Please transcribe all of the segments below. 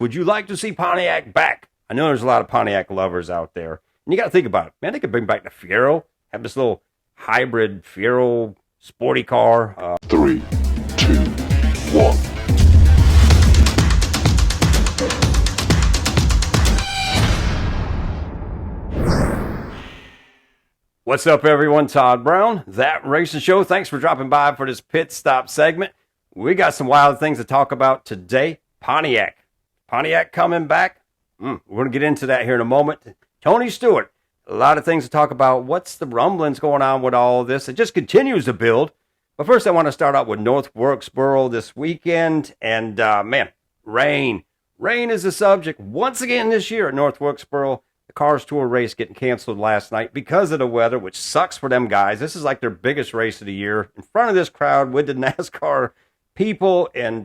Would you like to see Pontiac back? I know there's a lot of Pontiac lovers out there. And you got to think about it. Man, they could bring back the Fiero, have this little hybrid Fiero sporty car. 3, 2, 1. What's up, everyone? Todd Brown, That Racing Show. Thanks for dropping by for this pit stop segment. We got some wild things to talk about today. Pontiac coming back. We're going to get into that here in a moment. Tony Stewart, a lot of things to talk about. What's the rumblings going on with all this? It just continues to build. But first, I want to start out with North Wilkesboro this weekend. And, man, rain. Rain is the subject once again this year at North Wilkesboro. The Cars Tour race getting canceled last night because of the weather, which sucks for them guys. This is like their biggest race of the year. In front of this crowd with the NASCAR people and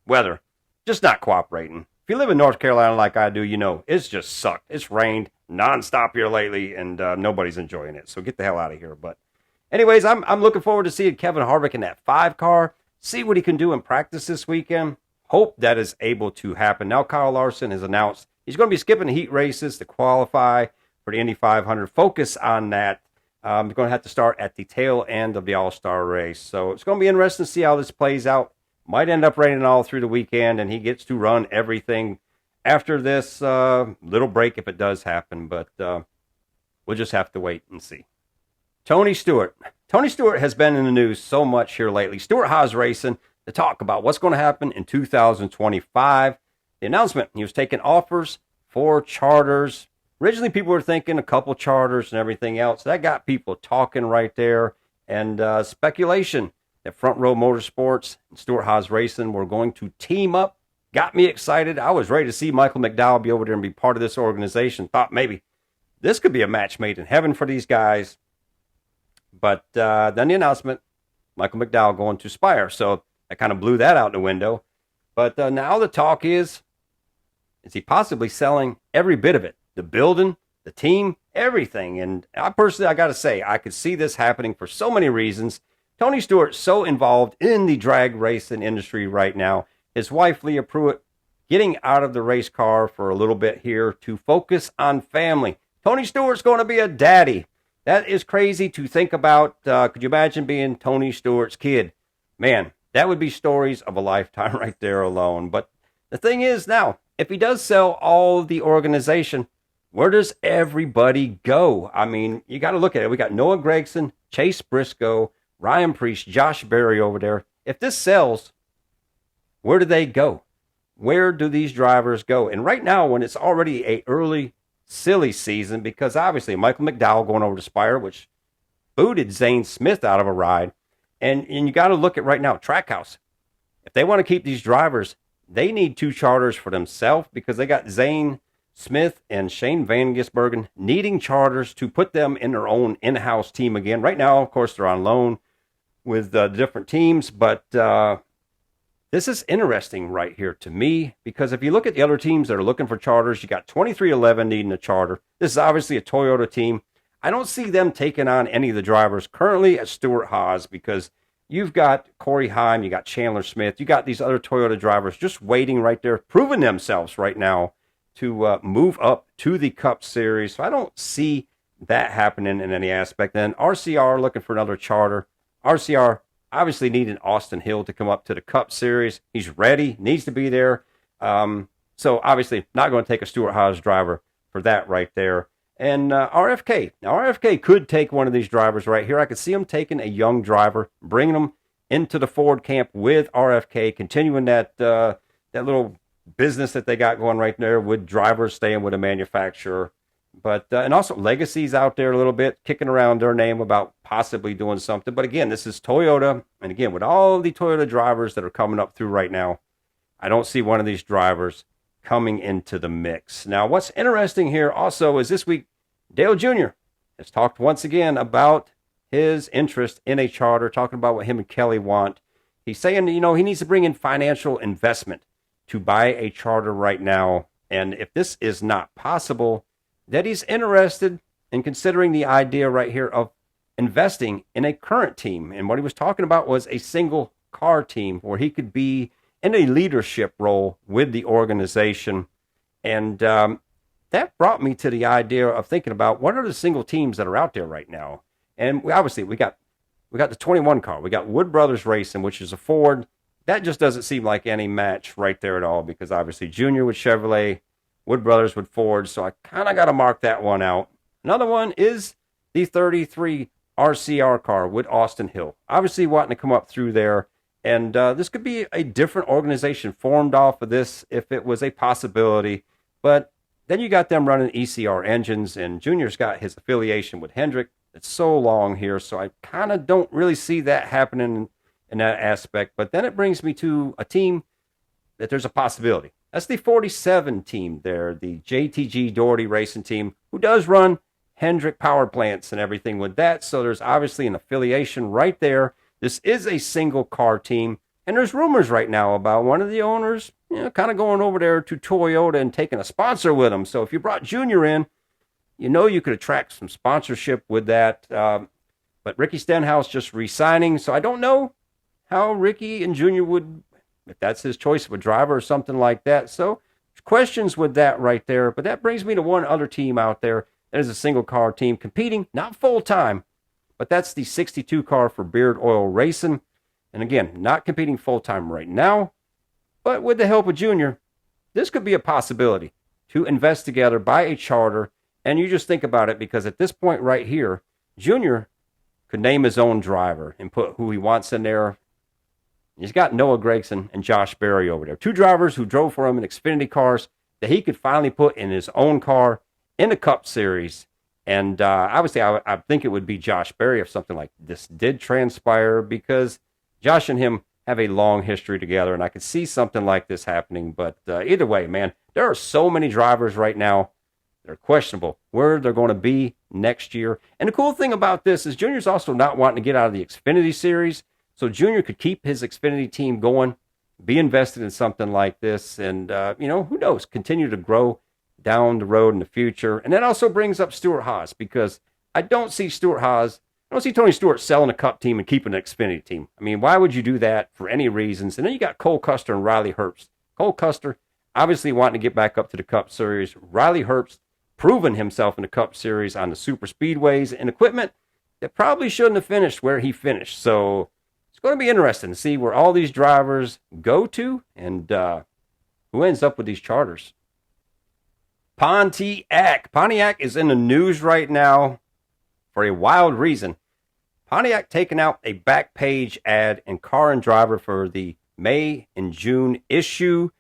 weather. Just not cooperating. If you live in North Carolina like I do, you know, it's just sucked. It's rained nonstop here lately, and nobody's enjoying it. So get the hell out of here. But anyways, I'm looking forward to seeing Kevin Harvick in that 5 car, see what he can do in practice this weekend. Hope that is able to happen. Now Kyle Larson has announced he's going to be skipping the heat races to qualify for the Indy 500. Focus on that. You're going to have to start at the tail end of the All-Star race. So it's going to be interesting to see how this plays out. Might end up raining all through the weekend, and he gets to run everything after this little break if it does happen. But we'll just have to wait and see. Tony Stewart. Tony Stewart has been in the news so much here lately. Stewart Haas Racing to talk about what's going to happen in 2025. The announcement, he was taking offers for charters. Originally, people were thinking a couple charters and everything else. That got people talking right there. And speculation that Front Row Motorsports and Stewart Haas Racing were going to team up. Got me excited. I was ready to see Michael McDowell be over there and be part of this organization. Thought maybe this could be a match made in heaven for these guys. But then the announcement, Michael McDowell going to Spire. So I kind of blew that out the window. But now the talk is he possibly selling every bit of it? The building, the team, everything. And I got to say, I could see this happening for so many reasons. Tony Stewart's so involved in the drag racing industry right now. His wife, Leah Pruitt, getting out of the race car for a little bit here to focus on family. Tony Stewart's going to be a daddy. That is crazy to think about. Could you imagine being Tony Stewart's kid? Man, that would be stories of a lifetime right there alone. But the thing is now, if he does sell all the organization, where does everybody go? I mean, you got to look at it. We got Noah Gragson, Chase Briscoe, Ryan Preece, Josh Berry over there. If this sells, where do they go? Where do these drivers go? And right now, when it's already a early, silly season, because obviously Michael McDowell going over to Spire, which booted Zane Smith out of a ride. And you got to look at right now, Trackhouse. If they want to keep these drivers, they need 2 charters for themselves because they got Zane Smith and Shane Van Gisbergen needing charters to put them in their own in-house team again. Right now, of course, they're on loan with the different teams, but this is interesting right here to me because if you look at the other teams that are looking for charters, you got 2311 needing a charter. This is obviously a Toyota team. I don't see them taking on any of the drivers currently at Stewart Haas because you've got Corey Heim, you got Chandler Smith, you got these other Toyota drivers just waiting right there, proving themselves right now to move up to the Cup Series. So I don't see that happening in any aspect. Then RCR looking for another charter. RCR obviously needing Austin Hill to come up to the Cup Series. He's ready, needs to be there. So obviously not going to take a Stewart Haas driver for that right there. And RFK. Now, RFK could take one of these drivers right here. I could see him taking a young driver, bringing him into the Ford camp with RFK, continuing that little business that they got going right there with drivers staying with a manufacturer. But and also Legacy's out there a little bit, kicking around their name about possibly doing something. But again, this is Toyota. And again, with all the Toyota drivers that are coming up through right now, I don't see one of these drivers coming into the mix. Now, what's interesting here also is this week, Dale Jr. has talked once again about his interest in a charter, talking about what him and Kelly want. He's saying, he needs to bring in financial investment to buy a charter right now. And if this is not possible, that he's interested in considering the idea right here of investing in a current team. And what he was talking about was a single car team where he could be in a leadership role with the organization. And that brought me to the idea of thinking about what are the single teams that are out there right now. And we got the 21 car. We got Wood Brothers Racing, which is a Ford. That just doesn't seem like any match right there at all, because obviously Junior with Chevrolet, Wood Brothers with Ford. So I kind of got to mark that one out. Another one is the 33 RCR car with Austin Hill. Obviously wanting to come up through there. And this could be a different organization formed off of this if it was a possibility. But then you got them running ECR engines, and Junior's got his affiliation with Hendrick. It's so long here, so I kind of don't really see that happening in that aspect. But then it brings me to a team that there's a possibility. That's the 47 team there, the JTG Doherty Racing team, who does run Hendrick power plants and everything with that. So there's obviously an affiliation right there. This is a single car team, and there's rumors right now about one of the owners, kind of going over there to Toyota and taking a sponsor with them. So if you brought Junior in, you could attract some sponsorship with that. But Ricky Stenhouse just re-signing, so I don't know how Ricky and Junior would, if that's his choice of a driver or something like that. So questions with that right there. But that brings me to one other team out there that is a single car team competing, not full time, but that's the 62 car for Beard Oil Racing. And again, not competing full time right now, but with the help of Junior, this could be a possibility to invest together, buy a charter. And you just think about it, because at this point right here, Junior could name his own driver and put who he wants in there. He's got Noah Gregson and Josh Berry over there. Two drivers who drove for him in Xfinity cars that he could finally put in his own car in the Cup Series. And obviously, I think it would be Josh Berry if something like this did transpire, because Josh and him have a long history together, and I could see something like this happening. But either way, man, there are so many drivers right now. They're questionable where they're going to be next year. And the cool thing about this is Junior's also not wanting to get out of the Xfinity Series. So Junior could keep his Xfinity team going, be invested in something like this, and, who knows, continue to grow down the road in the future. And that also brings up Stewart Haas, because I don't see Tony Stewart selling a Cup team and keeping an Xfinity team. I mean, why would you do that for any reasons? And then you got Cole Custer and Riley Herbst. Cole Custer obviously wanting to get back up to the Cup Series. Riley Herbst proven himself in the Cup Series on the super speedways and equipment that probably shouldn't have finished where he finished. So it's going to be interesting to see where all these drivers go to and who ends up with these charters. Pontiac. Pontiac is in the news right now for a wild reason. Pontiac taking out a back page ad in Car and Driver for the May and June issue,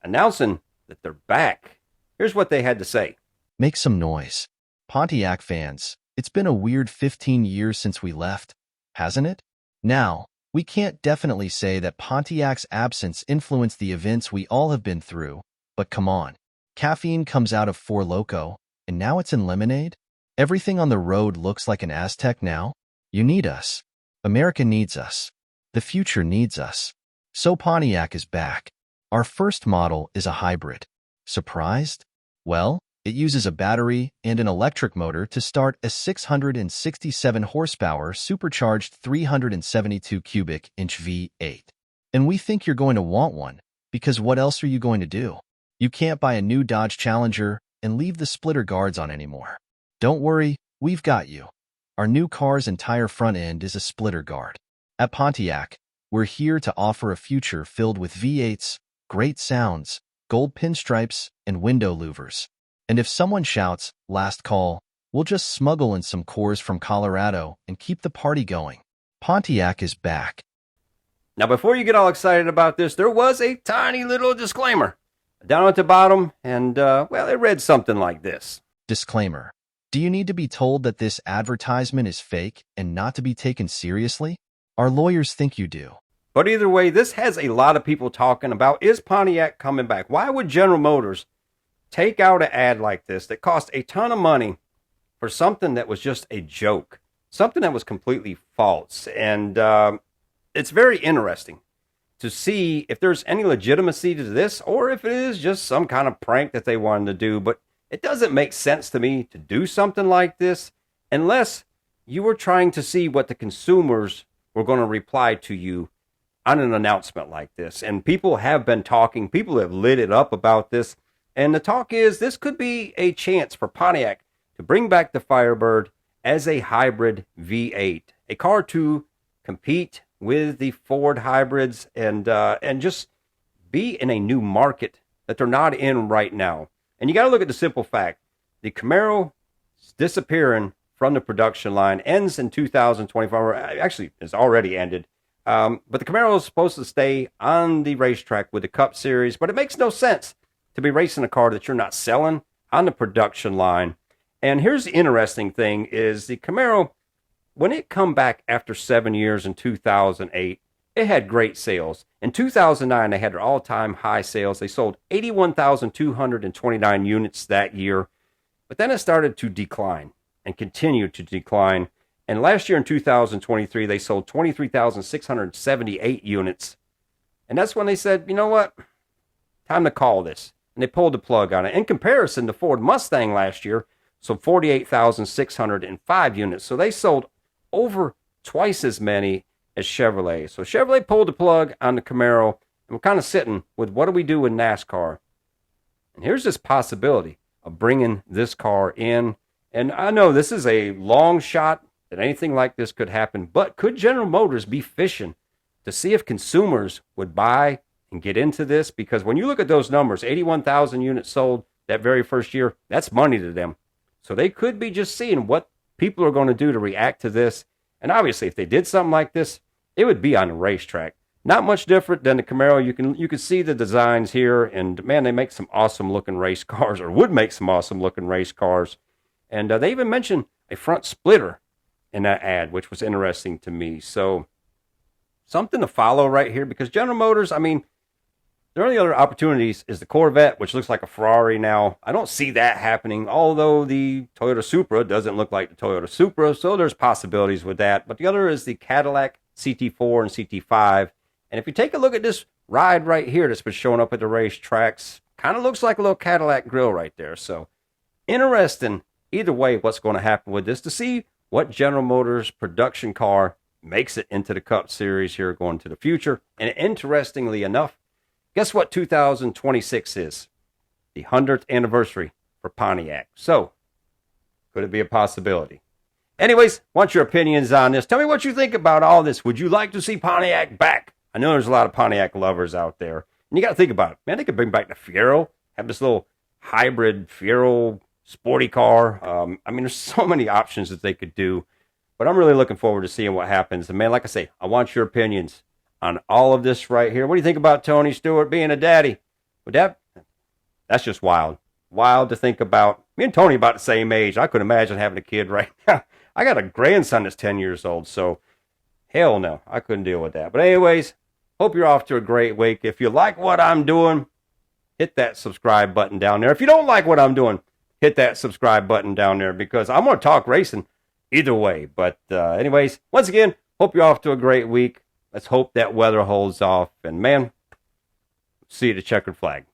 announcing that they're back. Here's what they had to say. Make some noise. Pontiac fans, it's been a weird 15 years since we left, hasn't it? Now, we can't definitely say that Pontiac's absence influenced the events we all have been through, but come on. Caffeine comes out of Four Loko, and now it's in lemonade? Everything on the road looks like an Aztec now? You need us. America needs us. The future needs us. So Pontiac is back. Our first model is a hybrid. Surprised? Well, it uses a battery and an electric motor to start a 667 horsepower supercharged 372 cubic inch V8. And we think you're going to want one, because what else are you going to do? You can't buy a new Dodge Challenger and leave the splitter guards on anymore. Don't worry, we've got you. Our new car's entire front end is a splitter guard. At Pontiac, we're here to offer a future filled with V8s, great sounds, gold pinstripes, and window louvers. And if someone shouts, "Last call," we'll just smuggle in some cores from Colorado and keep the party going. Pontiac is back. Now, before you get all excited about this, there was a tiny little disclaimer down at the bottom, and, it read something like this. Disclaimer. Do you need to be told that this advertisement is fake and not to be taken seriously? Our lawyers think you do. But either way, this has a lot of people talking about, is Pontiac coming back? Why would General Motors take out an ad like this that cost a ton of money for something that was just a joke, something that was completely false? And it's very interesting to see if there's any legitimacy to this, or if it is just some kind of prank that they wanted to do. But it doesn't make sense to me to do something like this unless you were trying to see what the consumers were going to reply to you on an announcement like this. And people have been talking, people have lit it up about this. And the talk is this could be a chance for Pontiac to bring back the Firebird as a hybrid V8, a car to compete with the Ford hybrids and just be in a new market that they're not in right now. And you got to look at the simple fact: the Camaro is disappearing from the production line, ends in 2025, or actually has already ended. But the Camaro is supposed to stay on the racetrack with the Cup Series, but it makes no sense to be racing a car that you're not selling on the production line. And here's the interesting thing is the Camaro, when it come back after 7 years in 2008, it had great sales. In 2009, they had their all-time high sales. They sold 81,229 units that year. But then it started to decline and continued to decline. And last year in 2023, they sold 23,678 units. And that's when they said, you know what? Time to call this. And they pulled the plug on it. In comparison, the Ford Mustang last year sold 48,605 units. So they sold over twice as many as Chevrolet. So Chevrolet pulled the plug on the Camaro. And we're kind of sitting with what do we do with NASCAR? And here's this possibility of bringing this car in. And I know this is a long shot that anything like this could happen, but could General Motors be fishing to see if consumers would buy and get into this? Because when you look at those numbers, 81,000 units sold that very first year, that's money to them. So they could be just seeing what people are going to do to react to this. And obviously, if they did something like this, it would be on the racetrack. Not much different than the Camaro. You can see the designs here, and man, they make some awesome looking race cars, or would make some awesome looking race cars. And they even mentioned a front splitter in that ad, which was interesting to me. So something to follow right here, because General Motors, I mean, the only other opportunities is the Corvette, which looks like a Ferrari now. I don't see that happening, although the Toyota Supra doesn't look like the Toyota Supra, so there's possibilities with that. But the other is the Cadillac CT4 and CT5. And if you take a look at this ride right here that's been showing up at the racetracks, kind of looks like a little Cadillac grill right there. So interesting either way what's going to happen with this, to see what General Motors production car makes it into the Cup Series here going to the future. And interestingly enough, guess what 2026 is? The 100th anniversary for Pontiac. So, could it be a possibility? Anyways, want your opinions on this. Tell me what you think about all this. Would you like to see Pontiac back? I know there's a lot of Pontiac lovers out there. And you got to think about it. Man, they could bring back the Fiero, have this little hybrid Fiero sporty car. I mean, there's so many options that they could do. But I'm really looking forward to seeing what happens. And man, like I say, I want your opinions on all of this right here. What do you think about Tony Stewart being a daddy? Would that's just wild. Wild to think about. Me and Tony about the same age. I couldn't imagine having a kid right now. I got a grandson that's 10 years old, so hell no, I couldn't deal with that. But anyways, hope you're off to a great week. If you like what I'm doing, hit that subscribe button down there. If you don't like what I'm doing, hit that subscribe button down there, because I'm going to talk racing either way. But anyways, once again, hope you're off to a great week. Let's hope that weather holds off. And man, see you at the checkered flag.